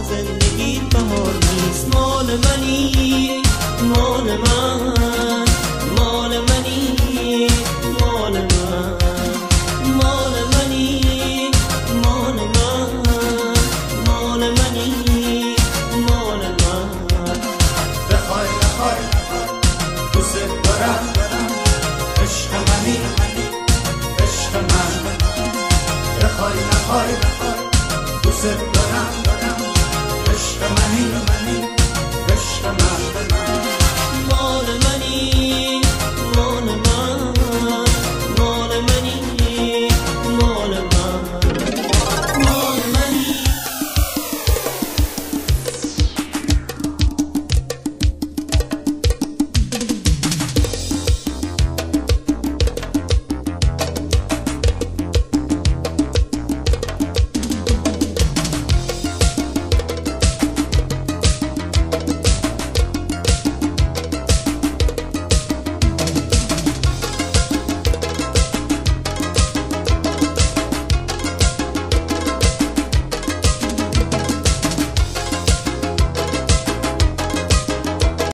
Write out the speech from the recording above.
زندگی بهار نیست. مال منی، مال من، مال منی، مال من، مال منی، مال من، مال منی، مال من. بخوای نخوای دوست دارم، عشق منی، عشق من. بخوای نخوای دوست دارم،